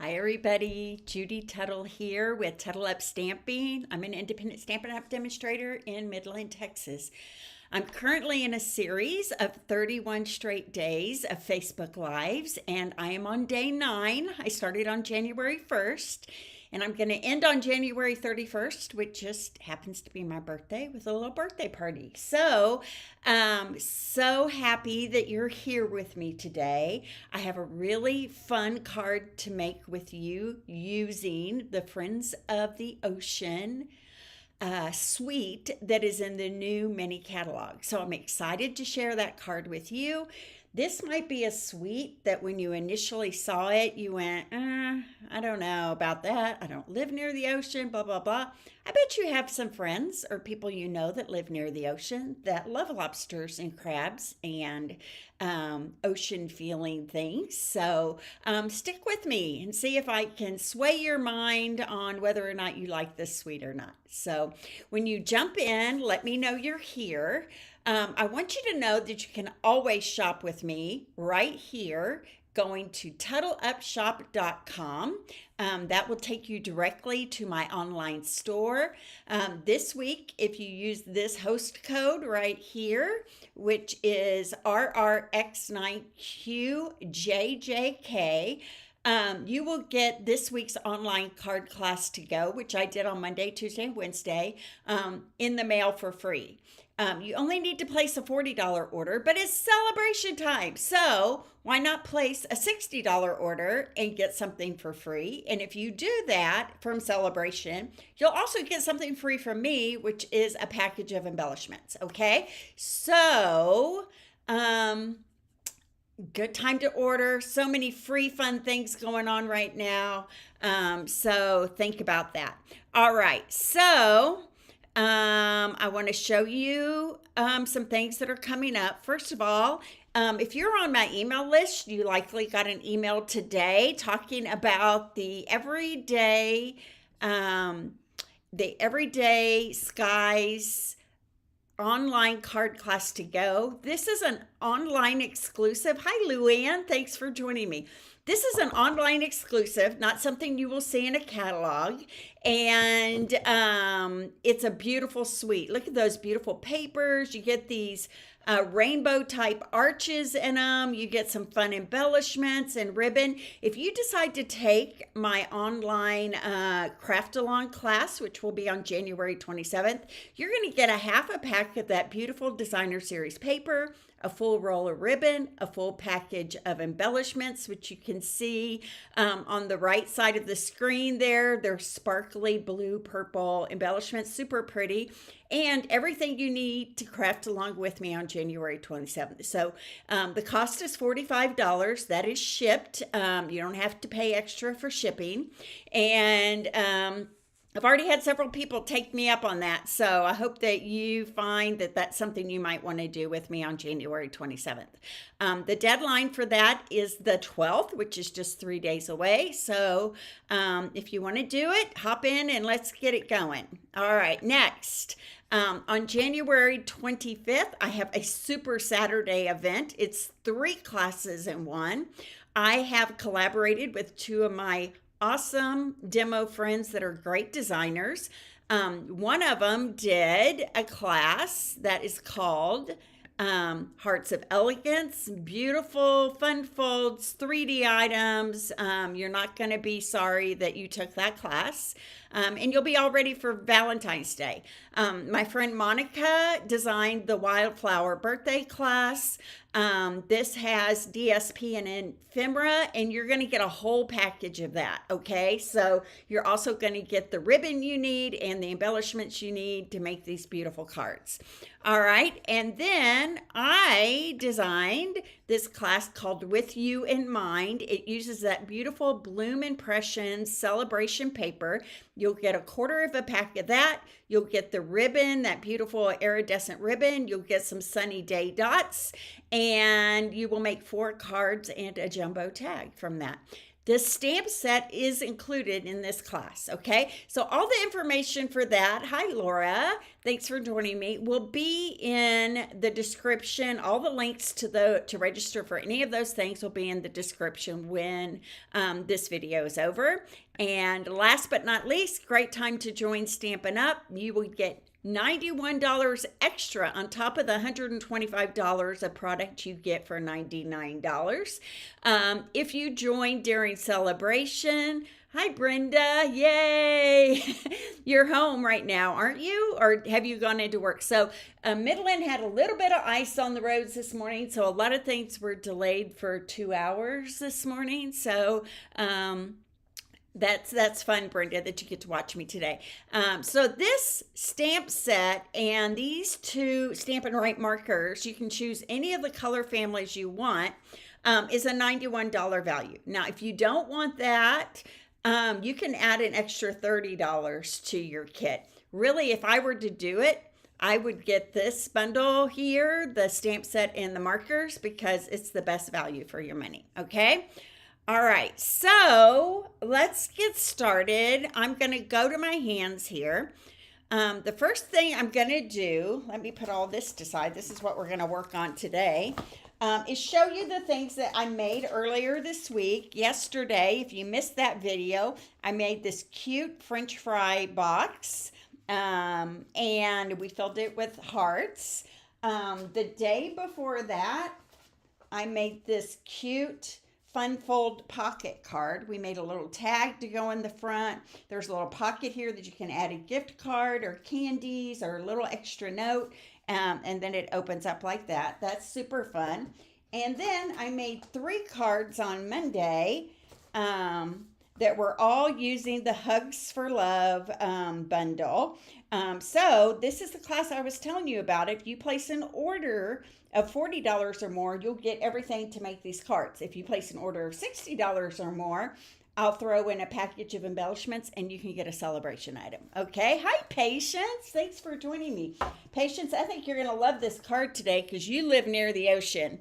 Hi everybody, Judy Tuttle here with Tuttle Up Stamping. I'm an independent Stampin' Up demonstrator in Midland, Texas. I'm currently in a series of 31 straight days of Facebook Lives, and I am on day 9. I started on January 1st, and I'm going to end on January 31st, which just happens to be my birthday, with a little birthday party. So happy that you're here with me today. I have a really fun card to make with you using the Friends of the Ocean suite that is in the new mini catalog. So I'm excited to share that card with you. This might be a suite that when you initially saw it, you went, I don't know about that. I don't live near the ocean, blah, blah, blah. I bet you have some friends or people you know that live near the ocean that love lobsters and crabs and ocean feeling things. So stick with me and see if I can sway your mind on whether or not you like this suite or not. So when you jump in, let me know you're here. I want you to know that you can always shop with me right here, going to TuttleUpShop.com. That will take you directly to my online store. This week, if you use this host code right here, which is RRX9QJJK, you will get this week's online card class to go, which I did on Monday, Tuesday, and Wednesday, in the mail for free. You only need to place a $40 order, but it's celebration time. So why not place a $60 order and get something for free? And if you do that from Celebration, you'll also get something free from me, which is a package of embellishments. Okay. So, good time to order. So many free fun things going on right now. So think about that. All right. So, I want to show you some things that are coming up. First of all, if you're on my email list, you likely got an email today talking about the Everyday Skies online card class to go. This is an online exclusive. Hi, Luann. Thanks for joining me. This is an online exclusive, not something you will see in a catalog. And it's a beautiful suite. Look at those beautiful papers. You get these rainbow type arches in them. You get some fun embellishments and ribbon. If you decide to take my online craft along class, which will be on January 27th, you're going to get a half a pack of that beautiful designer series paper, a full roll of ribbon, a full package of embellishments, which you can see on the right side of the screen there. They're sparkly blue, purple embellishments, super pretty, and everything you need to craft along with me on January 27th. So the cost is $45. That is shipped. You don't have to pay extra for shipping. And I've already had several people take me up on that, so I hope that you find that that's something you might want to do with me on January 27th. The deadline for that is the 12th, which is just 3 days away, so if you want to do it, hop in and let's get it going. All right, next. On January 25th, I have a Super Saturday event. It's 3 classes in one. I have collaborated with 2 of my awesome demo friends that are great designers. One of them did a class that is called Hearts of Elegance, beautiful fun folds, 3D items. You're not going to be sorry that you took that class. And you'll be all ready for Valentine's Day. My friend Monica designed the Wildflower birthday class. This has DSP and ephemera, and you're going to get a whole package of that, okay? So you're also going to get the ribbon you need and the embellishments you need to make these beautiful cards. All right, and then I designed this class called With You in Mind. It uses that beautiful Bloom Impressions celebration paper. You'll get a quarter of a pack of that. You'll get the ribbon, that beautiful iridescent ribbon. You'll get some sunny day dots, and you will make 4 cards and a jumbo tag from that. This stamp set is included in this class, okay? So all the information for that, hi Laura, thanks for joining me, will be in the description. All the links to register for any of those things will be in the description when this video is over. And last but not least, great time to join Stampin' Up. You will get $91 extra on top of the $125 of product you get for $99. If you join during celebration, hi Brenda, yay! You're home right now, aren't you? Or have you gone into work? So Midland had a little bit of ice on the roads this morning, so a lot of things were delayed for 2 hours this morning. So that's fun, Brenda, that you get to watch me today. So this stamp set and these two Stampin' Right markers, you can choose any of the color families you want, is a $91 value. Now, if you don't want that, you can add an extra $30 to your kit. Really, if I were to do it, I would get this bundle here, the stamp set and the markers, because it's the best value for your money, okay? All right, so let's get started. I'm going to go to my hands here. The first thing I'm going to do, let me put all this aside. This is what we're going to work on today, is show you the things that I made earlier this week. Yesterday, if you missed that video, I made this cute French fry box, and we filled it with hearts. The day before that, I made this cute fun fold pocket card. We made a little tag to go in the front. There's a little pocket here that you can add a gift card or candies or a little extra note, and then it opens up like that. That's super fun. And then I made 3 cards on Monday that were all using the Hugs for Love bundle. So this is the class I was telling you about. If you place an order of $40 or more, you'll get everything to make these cards. If you place an order of $60 or more, I'll throw in a package of embellishments and you can get a celebration item. Okay, hi Patience, thanks for joining me. Patience, I think you're gonna love this card today because you live near the ocean.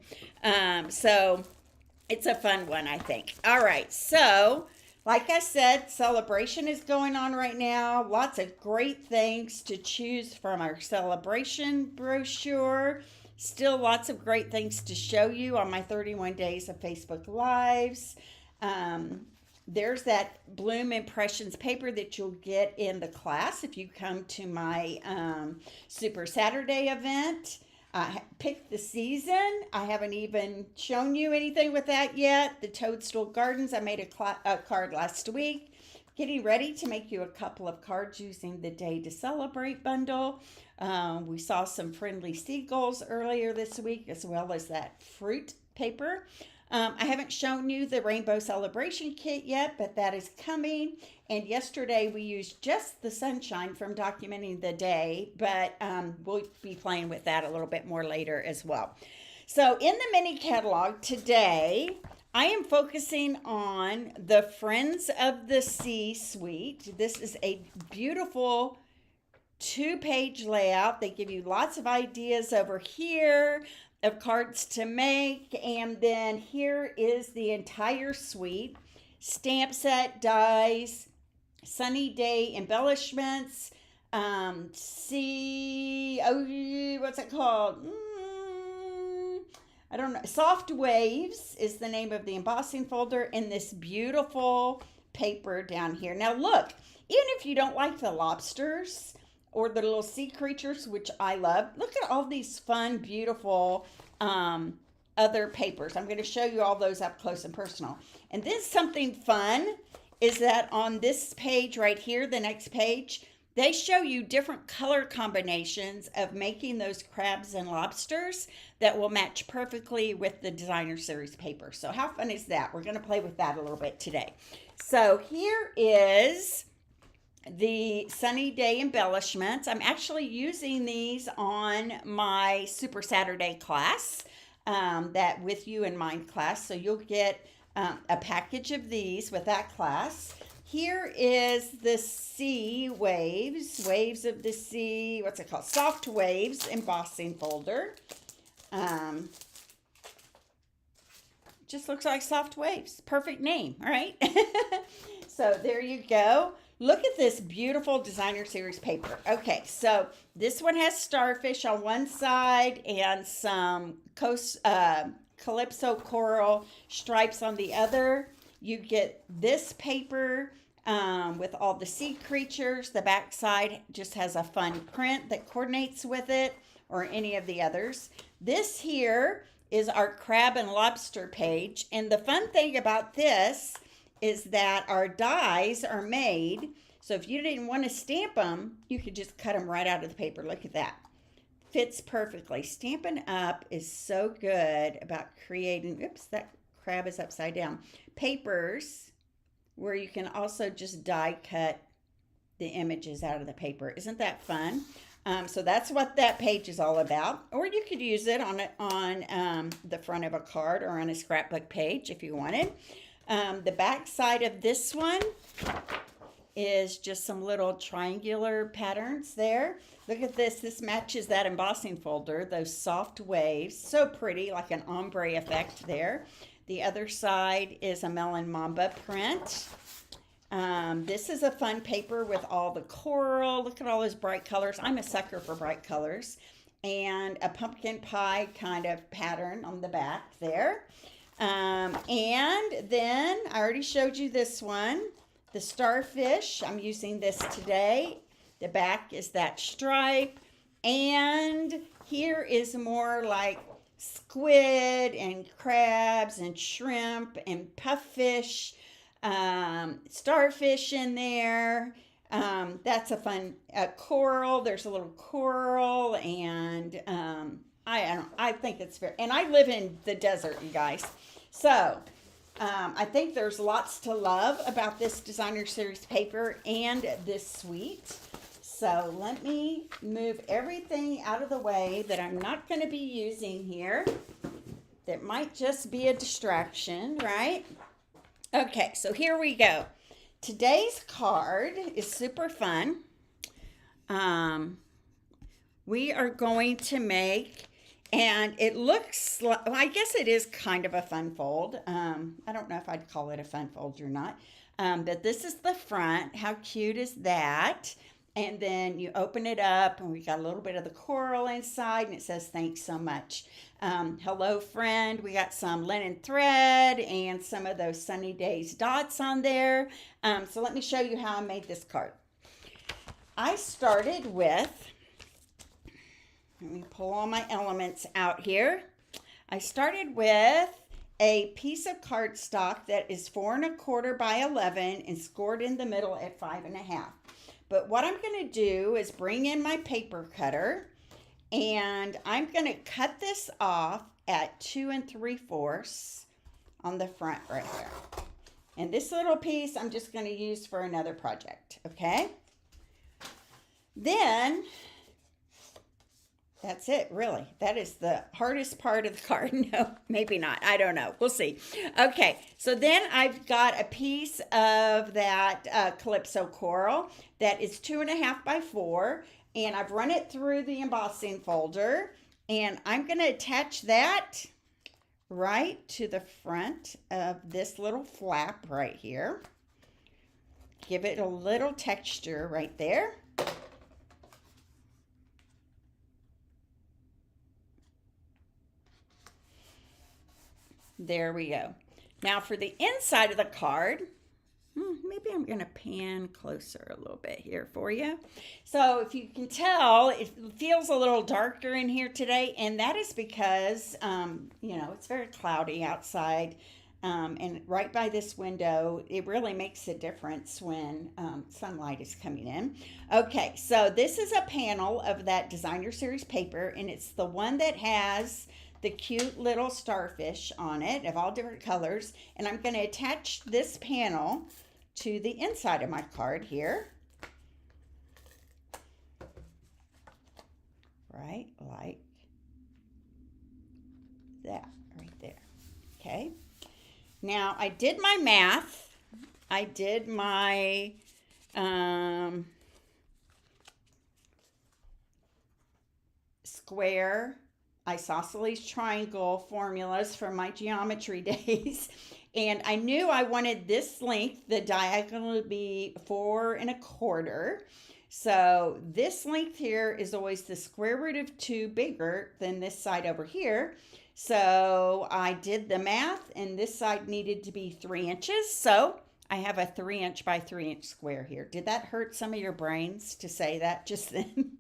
So it's a fun one, I think. All right, so like I said, celebration is going on right now. Lots of great things to choose from our celebration brochure. Still lots of great things to show you on my 31 days of Facebook Lives. There's that Bloom Impressions paper that you'll get in the class if you come to my Super Saturday event. Pick the season. I haven't even shown you anything with that yet. The Toadstool Gardens, I made a card last week. Getting ready to make you a couple of cards using the Day to Celebrate bundle. We saw some friendly seagulls earlier this week, as well as that fruit paper. I haven't shown you the Rainbow Celebration kit yet, but that is coming. And yesterday we used just the sunshine from Documenting the Day, but we'll be playing with that a little bit more later as well. So in the mini catalog today, I am focusing on the Friends of the Sea suite. This is a beautiful 2-page layout. They give you lots of ideas over here of cards to make, and then here is the entire suite. Stamp set, dies, sunny day embellishments, what's it called? I don't know. Soft Waves is the name of the embossing folder in this beautiful paper down here. Now look, even if you don't like the lobsters or the little sea creatures, which I love, look at all these fun, beautiful other papers. I'm going to show you all those up close and personal. And then something fun is that on this page right here, the next page, they show you different color combinations of making those crabs and lobsters that will match perfectly with the designer series paper. So how fun is that? We're going to play with that a little bit today. So here is the sunny day embellishments. I'm actually using these on my Super Saturday class, that With You in Mind class. So you'll get a package of these with that class. Here is the Sea Waves, Waves of the Sea, what's it called? Soft Waves embossing folder. just looks like soft waves. Perfect name, right? So there you go. Look at this beautiful designer series paper. Okay, so this one has starfish on one side and some calypso coral stripes on the other. You get this paper with all the sea creatures. The back side just has a fun print that coordinates with it, or any of the others. This here is our crab and lobster page. And the fun thing about this is that our dies are made. So if you didn't want to stamp them, you could just cut them right out of the paper. Look at that. Fits perfectly. Stampin' Up is so good about creating, oops, that crab is upside down, papers where you can also just die cut the images out of the paper. Isn't that fun? So that's what that page is all about. Or you could use it on the front of a card or on a scrapbook page if you wanted. The back side of this one is just some little triangular patterns there. Look at this. This matches that embossing folder, those soft waves. So pretty, like an ombre effect there. The other side is a melon mamba print. This is a fun paper with all the coral. Look at all those bright colors. I'm a sucker for bright colors. And a pumpkin pie kind of pattern on the back there. And then I already showed you this one, the starfish. I'm using this today. The back is that stripe. And here is more like squid and crabs and shrimp and puffish. Starfish in there. That's a fun coral. There's a little coral, and I think it's fair. And I live in the desert, you guys. So I think there's lots to love about this designer series paper and this suite. So let me move everything out of the way that I'm not going to be using here. That might just be a distraction, right? Okay, so here we go. Today's card is super fun. We are going to make, and it looks like, well, I guess it is kind of a fun fold. I don't know if I'd call it a fun fold or not. But this is the front. How cute is that? And then you open it up, and we got a little bit of the coral inside, and it says, "Thanks so much. Hello, friend." We got some linen thread and some of those sunny days dots on there. So let me show you how I made this card. I started with, let me pull all my elements out here. I started with a piece of cardstock that is 4 1/4 by 11 and scored in the middle at 5 1/2. But what I'm going to do is bring in my paper cutter, and I'm going to cut this off at 2 3/4 on the front right here. And this little piece I'm just going to use for another project, okay? Then, that's it, really. That is the hardest part of the card. No, maybe not. I don't know. We'll see. Okay, so then I've got a piece of that calypso coral that is 2 1/2 by 4, and I've run it through the embossing folder, and I'm going to attach that right to the front of this little flap right here. Give it a little texture right there. There we go. Now for the inside of the card, maybe I'm going to pan closer a little bit here for you. So if you can tell, it feels a little darker in here today, and that is because, it's very cloudy outside, and right by this window, it really makes a difference when sunlight is coming in. Okay, so this is a panel of that designer series paper, and it's the one that has the cute little starfish on it of all different colors. And I'm going to attach this panel to the inside of my card here. Right, like that right there. Okay. Now I did my math. I did my square isosceles triangle formulas from my geometry days. And I knew I wanted this length, the diagonal, to be 4¼ So this length here is always the square root of 2 bigger than this side over here. So I did the math, and this side needed to be 3 inches. So I have a 3" by 3" square here. Did that hurt some of your brains to say that just then?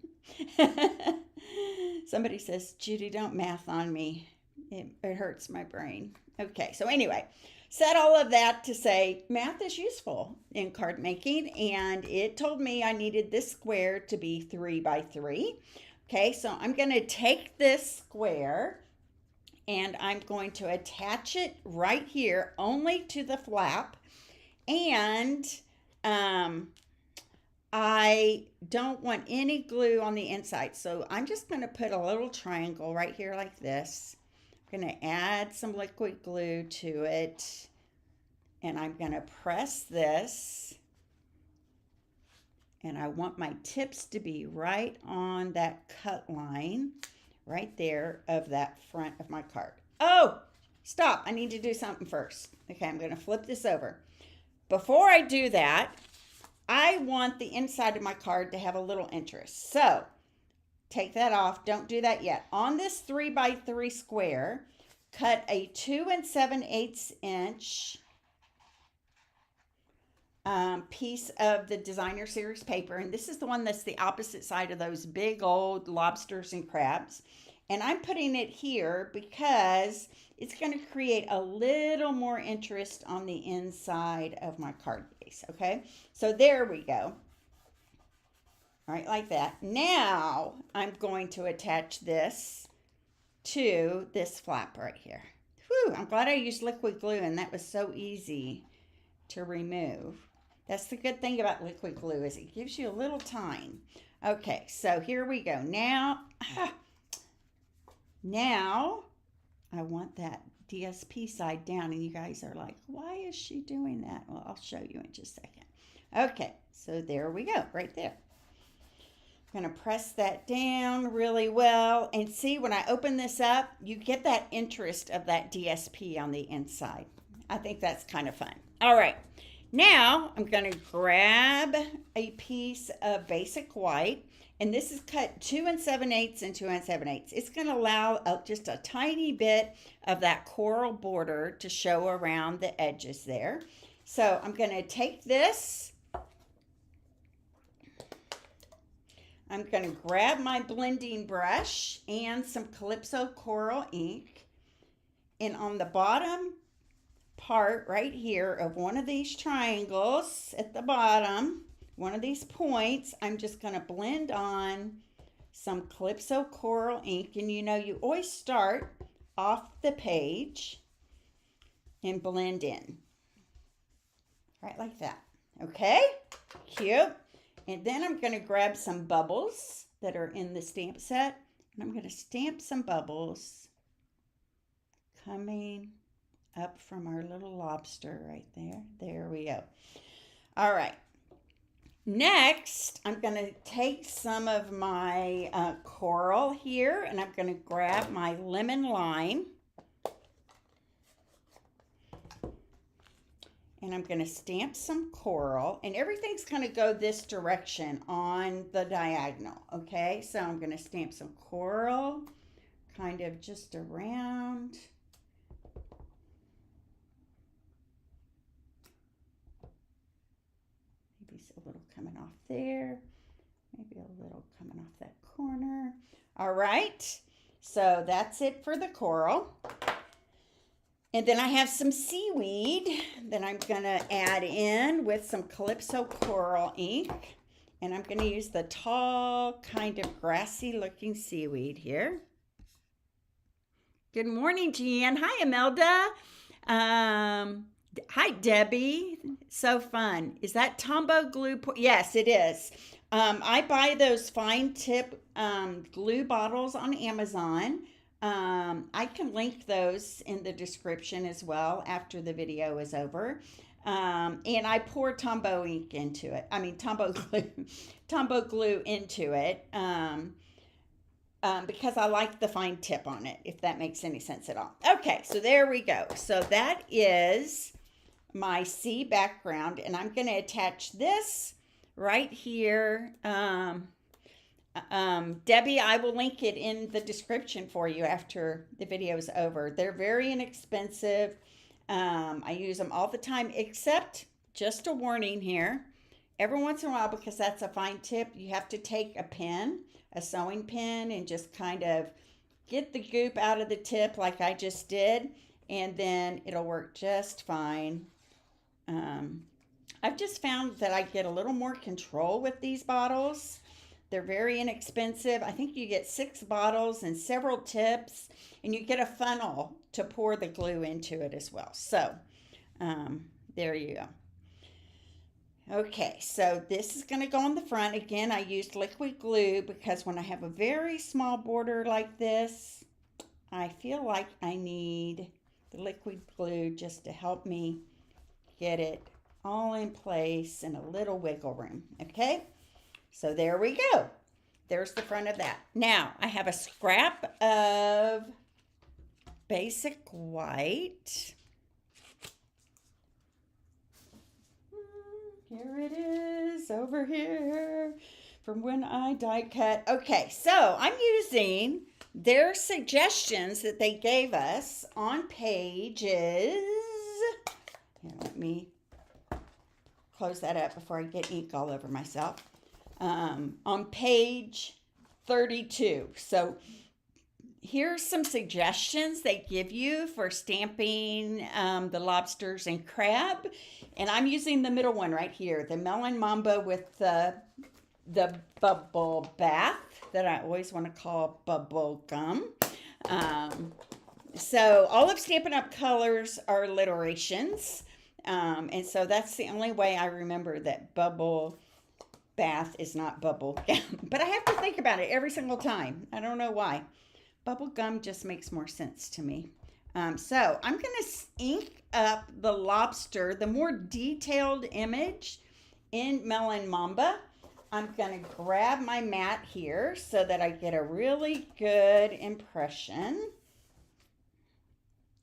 Somebody says, Judy, don't math on me. It hurts my brain. Okay, so anyway, said all of that to say math is useful in card making, and it told me I needed this square to be 3 by 3. Okay, so I'm going to take this square and I'm going to attach it right here only to the flap, and I don't want any glue on the inside, so I'm just going to put a little triangle right here like this. I'm going to add some liquid glue to it, and I'm going to press this, and I want my tips to be right on that cut line right there of that front of my card. Oh, stop. I need to do something first. Okay, I'm going to flip this over. Before I do that, I want the inside of my card to have a little interest. So take that off. Don't do that yet. On this 3 by 3 square, cut a 2 7/8 inch piece of the designer series paper, and this is the one that's the opposite side of those big old lobsters and crabs, and I'm putting it here because it's going to create a little more interest on the inside of my card base. Okay, so there we go. All right, like that. Now I'm going to attach this to this flap right here. Whew, I'm glad I used liquid glue, and that was so easy to remove. That's the good thing about liquid glue, is it gives you a little time. Okay, so here we go. Now I want that DSP side down, and you guys are like, why is she doing that? Well, I'll show you in just a second. Okay, so there we go, right there. I'm going to press that down really well, and see, when I open this up, you get that interest of that DSP on the inside. I think that's kind of fun. All right. Now I'm going to grab a piece of basic white, and this is cut 2 7/8 and 2 7/8. It's going to allow just a tiny bit of that coral border to show around the edges there. So I'm going to take this. I'm going to grab my blending brush and some Calypso coral ink, and on the bottom part right here of one of these triangles at the bottom, one of these points, I'm just going to blend on some Calypso coral ink. And you know, you always start off the page and blend in right like that. Okay, cute. And then I'm going to grab some bubbles that are in the stamp set, and I'm going to stamp some bubbles coming up from our little lobster right there. There we go. All right. Next, I'm going to take some of my coral here, and I'm going to grab my lemon lime, and I'm going to stamp some coral, and everything's going to go this direction on the diagonal. Okay, so I'm going to stamp some coral kind of just around. A little coming off there, maybe a little coming off that corner. All right, so that's it for the coral. And then I have some seaweed that I'm going to add in with some Calypso coral ink, and I'm going to use the tall, kind of grassy looking seaweed here. Good morning, Jean. Hi, Imelda. Hi, Debbie. So fun. Is that Tombow glue? Yes, it is. I buy those fine tip glue bottles on Amazon. I can link those in the description as well after the video is over. And I pour Tombow ink into it. I mean, Tombow glue into it. because I like the fine tip on it, if that makes any sense at all. Okay, so there we go. So that is my C background, and I'm going to attach this right here. Debbie, I will link it in the description for you after the video is over. They're very inexpensive. I use them all the time, except just a warning here. Every once in a while, because that's a fine tip, you have to take a pen, a sewing pen, and just kind of get the goop out of the tip like I just did, and then it'll work just fine. I've just found that I get a little more control with these bottles. They're very inexpensive. I think you get 6 bottles and several tips, and you get a funnel to pour the glue into it as well. So there you go. Okay, so this is going to go on the front. Again, I used liquid glue because when I have a very small border like this, I feel like I need the liquid glue just to help me get it all in place and a little wiggle room. Okay, so there we go. There's the front of that. Now, I have a scrap of basic white. Here it is, over here, from when I die cut. Okay, so I'm using their suggestions that they gave us on pages. Here, let me close that up before I get ink all over myself. On page 32. So here's some suggestions they give you for stamping the lobsters and crab. And I'm using the middle one right here, the melon mamba with the bubble bath that I always want to call bubble gum. So all of Stampin' Up! Colors are alliterations. And so that's the only way I remember that bubble bath is not bubble gum. But I have to think about it every single time. I don't know why. Bubble gum just makes more sense to me. So I'm going to ink up the lobster, the more detailed image in Melon Mamba. I'm going to grab my mat here so that I get a really good impression.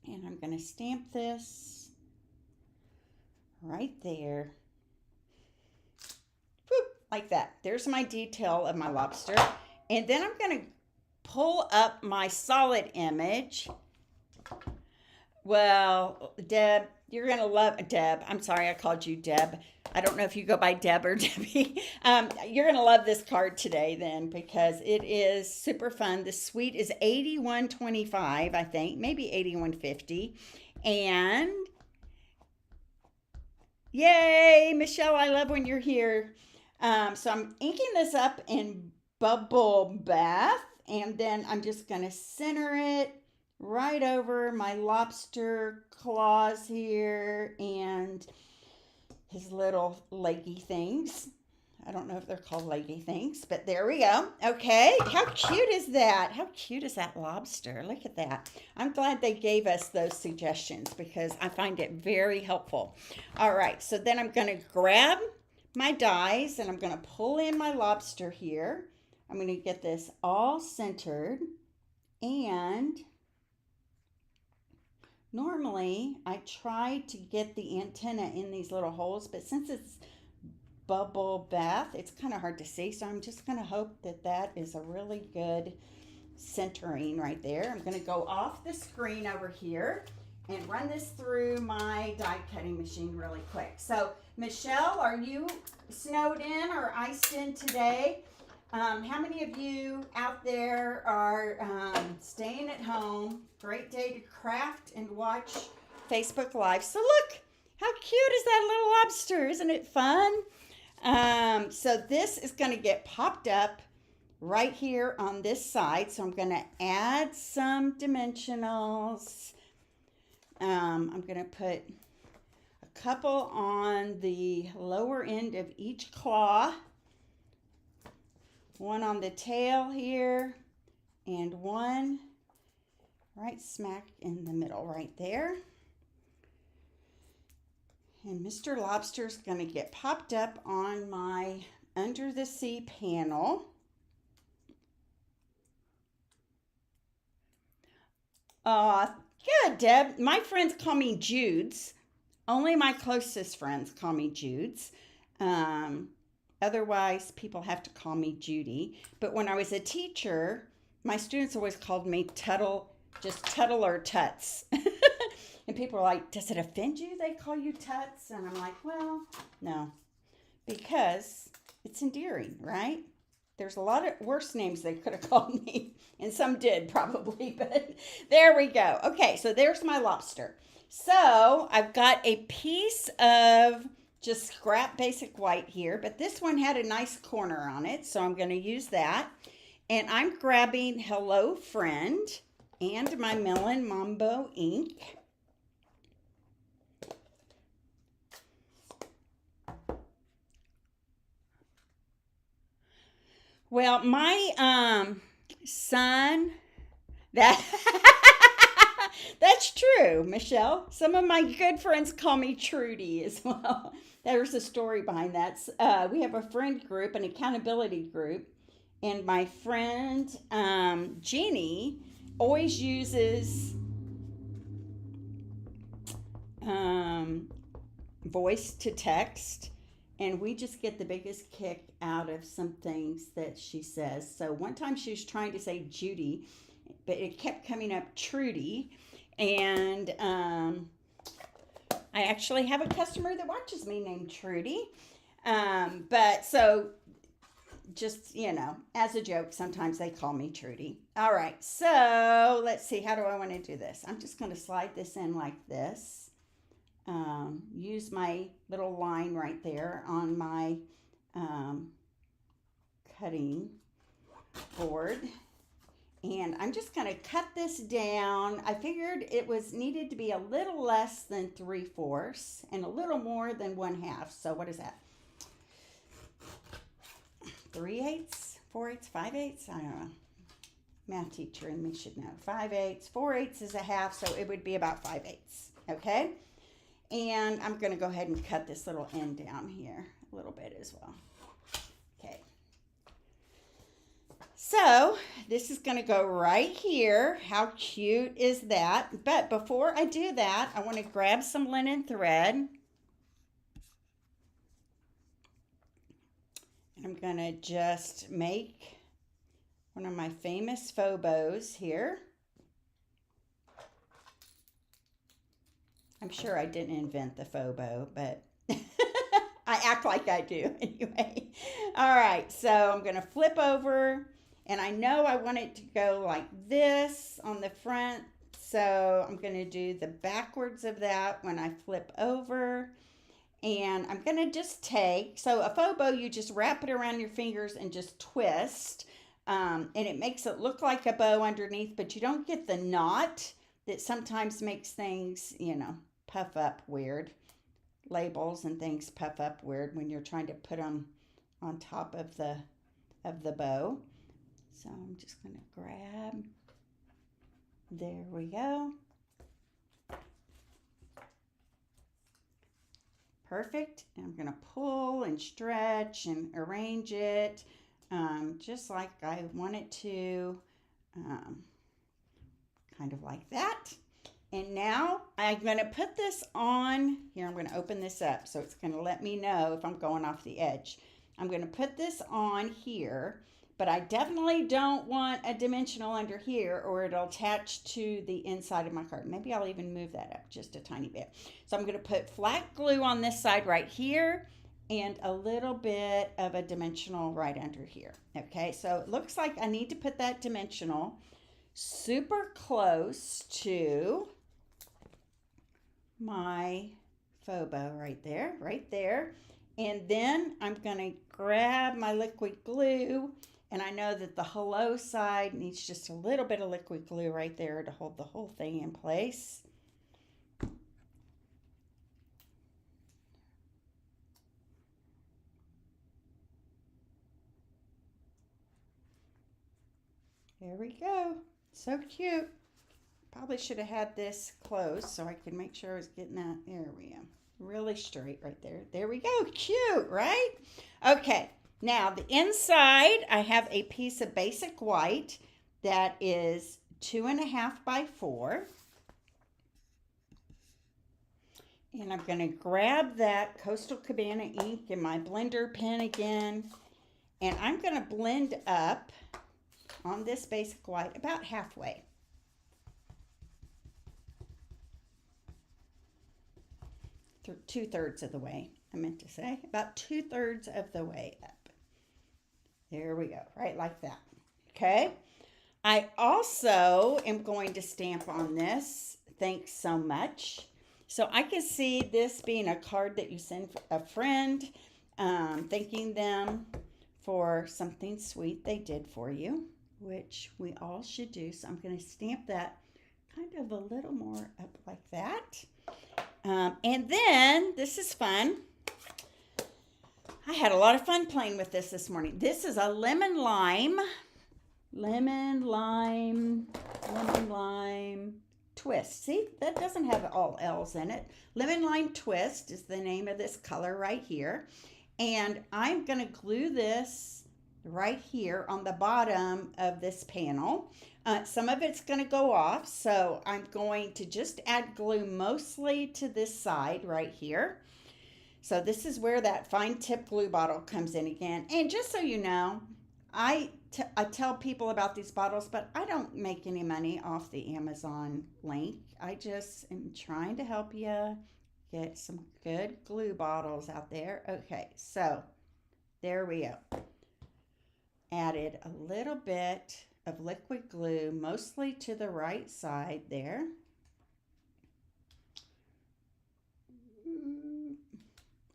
And I'm going to stamp this right there. Whoop, like that. There's my detail of my lobster. And then I'm going to pull up my solid image. Well, Deb, you're going to love Deb. I'm sorry I called you Deb. I don't know if you go by Deb or Debbie. You're going to love this card today then because it is super fun. The suite is $81.25, I think, maybe $81.50. And yay, Michelle, I love when you're here. So I'm inking this up in Bubble Bath, and then I'm just going to center it right over my lobster claws here and his little leggy things. I don't know if they're called leggy things, but there we go. Okay, how cute is that? How cute is that lobster? Look at that. I'm glad they gave us those suggestions because I find it very helpful. All right, so then I'm going to grab my dies and I'm going to pull in my lobster here. I'm going to get this all centered, and normally I try to get the antenna in these little holes, but since it's bubble bath, it's kind of hard to see, so I'm just going to hope that that is a really good centering right there. I'm going to go off the screen over here and run this through my die cutting machine really quick. So Michelle, are you snowed in or iced in today? How many of you out there are staying at home? Great day to craft and watch Facebook Live. So look, how cute is that little lobster? Isn't it fun? So this is going to get popped up right here on this side. So I'm going to add some dimensionals. I'm going to put a couple on the lower end of each claw. One on the tail here, and one right smack in the middle right there. And Mr. Lobster's going to get popped up on my under the sea panel. Good, Deb. My friends call me Judes. Only my closest friends call me Judes. Um, Otherwise, people have to call me Judy. But when I was a teacher, my students always called me Tuttle, just Tuttle or Tuts. And people are like, does it offend you they call you Tuts? And I'm like, well, no, because it's endearing, right? There's a lot of worse names they could have called me, and some did probably, but there we go. Okay, so there's my lobster. So I've got a piece of just scrap basic white here, but this one had a nice corner on it, so I'm going to use that. And I'm grabbing Hello Friend and my Melon Mambo ink. Well, my son, that that's true, Michelle. Some of my good friends call me Trudy as well. There's a story behind that. We have a friend group, an accountability group, and my friend Jeannie always uses um, voice to text, and we just get the biggest kick out of some things that she says. So one time she was trying to say Judy, but it kept coming up Trudy. And I actually have a customer that watches me named Trudy. But so just, as a joke, sometimes they call me Trudy. All right, so let's see. How do I want to do this? I'm just going to slide this in like this. Use my little line right there on my cutting board. And I'm just going to cut this down. I figured it was needed to be a little less than 3/4 and a little more than 1/2. So what is that? 3/8, 4/8, 5/8? I don't know. Math teacher in me should know. 5/8, 4/8 is a half, so it would be about 5/8. Okay? And I'm going to go ahead and cut this little end down here a little bit as well. Okay. So this is going to go right here. How cute is that? But before I do that, I want to grab some linen thread. And I'm going to just make one of my famous faux bows here. I'm sure I didn't invent the faux bow, but I act like I do anyway. All right, so I'm going to flip over, and I know I want it to go like this on the front, so I'm going to do the backwards of that when I flip over. And I'm going to just so a faux bow, you just wrap it around your fingers and just twist, and it makes it look like a bow underneath, but you don't get the knot that sometimes makes things, puff up weird. Labels and things puff up weird when you're trying to put them on top of the bow. So I'm just going to grab. There we go. Perfect. And I'm going to pull and stretch and arrange it just like I want it to, kind of like that. And now I'm going to put this on here. I'm going to open this up so it's going to let me know if I'm going off the edge. I'm going to put this on here, but I definitely don't want a dimensional under here or it'll attach to the inside of my card. Maybe I'll even move that up just a tiny bit. So I'm going to put flat glue on this side right here and a little bit of a dimensional right under here. Okay, so it looks like I need to put that dimensional super close to my faux bow right there. And then I'm going to grab my liquid glue, and I know that the hello side needs just a little bit of liquid glue right there to hold the whole thing in place. There we go. So cute. Probably should have had this closed so I could make sure I was getting that. There we go. Really straight right there. There we go. Cute, right? Okay. Now the inside, I have a piece of basic white that is 2.5 by 4. And I'm going to grab that Coastal Cabana ink in my blender pen again. And I'm going to blend up on this basic white about halfway. Two-thirds of the way, I meant to say. About 2/3 of the way up. There we go, right like that. Okay. I also am going to stamp on this, thanks so much. So I can see this being a card that you send a friend, thanking them for something sweet they did for you, which we all should do. So I'm going to stamp that kind of a little more up like that. And then, this is fun. I had a lot of fun playing with this morning. This is a lemon lime twist. See, that doesn't have all L's in it. Lemon lime twist is the name of this color right here. And I'm going to glue this right here on the bottom of this panel. Some of it's going to go off, so I'm going to just add glue mostly to this side right here. So this is where that fine tip glue bottle comes in again. And just so you know, I tell people about these bottles, but I don't make any money off the Amazon link. I just am trying to help you get some good glue bottles out there. Okay, so there we go. Added a little bit of liquid glue, mostly to the right side there.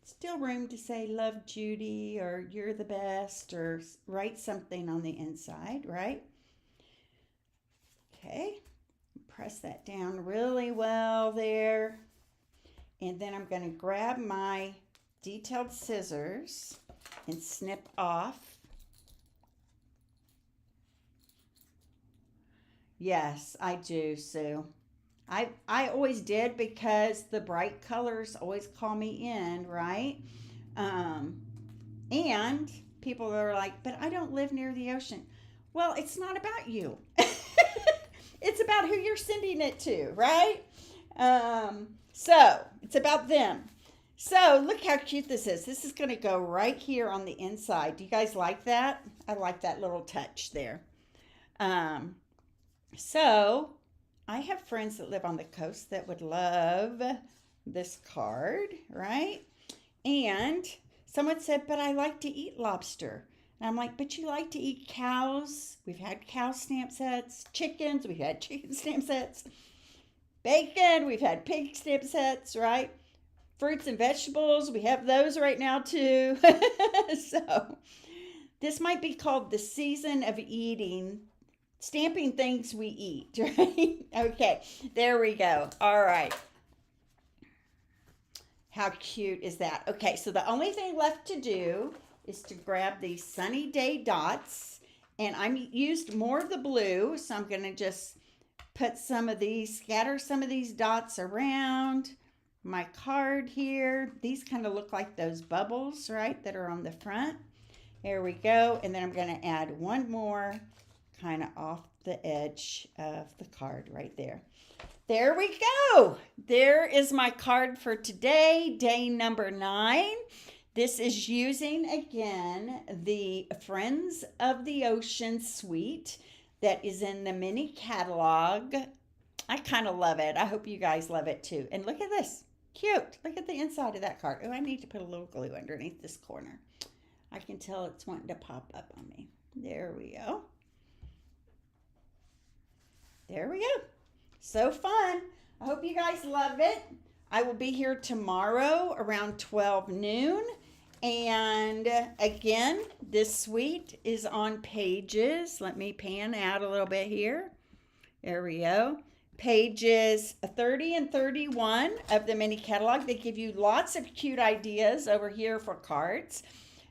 Still room to say love Judy or you're the best or write something on the inside, right? Okay, press that down really well there. And then I'm going to grab my detailed scissors and snip off. Yes, I do, Sue. I always did because the bright colors always call me in, right? And people are like, but I don't live near the ocean. Well, it's not about you. It's about who you're sending it to, right? So it's about them. So look how cute this is. This is going to go right here on the inside. Do you guys like that? I like that little touch there. So I have friends that live on the coast that would love this card, right? And someone said, but I like to eat lobster. And I'm like, but you like to eat cows? We've had cow stamp sets, chickens, we've had chicken stamp sets, bacon, we've had pig stamp sets, right? Fruits and vegetables, we have those right now too. So this might be called the season of eating. Stamping things we eat, right? Okay, there we go. All right. How cute is that? Okay, so the only thing left to do is to grab these sunny day dots. And I used more of the blue, so I'm going to just put some of these, scatter some of these dots around my card here. These kind of look like those bubbles, right, that are on the front. There we go. And then I'm going to add one more kind of off the edge of the card right there. There we go. There is my card for today, day number 9. This is using, again, the Friends of the Ocean suite that is in the mini catalog. I kind of love it. I hope you guys love it too. And look at this. Cute. Look at the inside of that card. Oh, I need to put a little glue underneath this corner. I can tell it's wanting to pop up on me. There we go. There we go. So fun. I hope you guys love it. I will be here tomorrow around 12 noon. And again, this suite is on pages. Let me pan out a little bit here. There we go. Pages 30 and 31 of the mini catalog. They give you lots of cute ideas over here for cards.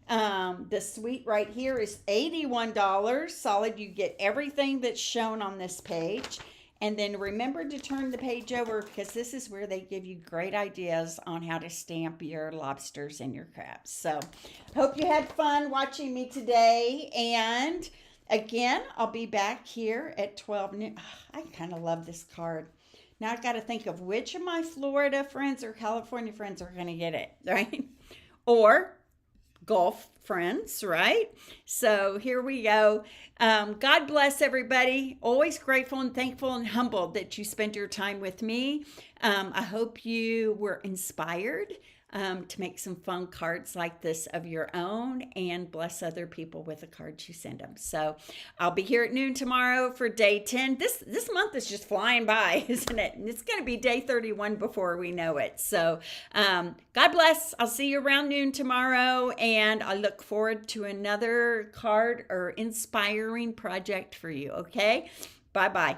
The suite right here is $81 solid. You get everything that's shown on this page. And then remember to turn the page over because this is where they give you great ideas on how to stamp your lobsters and your crabs. So hope you had fun watching me today. And Again, I'll be back here at 12 noon. I kind of love this card. Now I've got to think of which of my Florida friends or California friends are going to get it, right? Or Gulf friends, right? So here we go. God bless everybody. Always grateful and thankful and humbled that you spent your time with me. I hope you were inspired to make some fun cards like this of your own and bless other people with the cards you send them. So I'll be here at noon tomorrow for day 10. This month is just flying by, isn't it? And it's going to be day 31 before we know it. So God bless. I'll see you around noon tomorrow, and I look forward to another card or inspiring project for you. Okay? Bye-bye.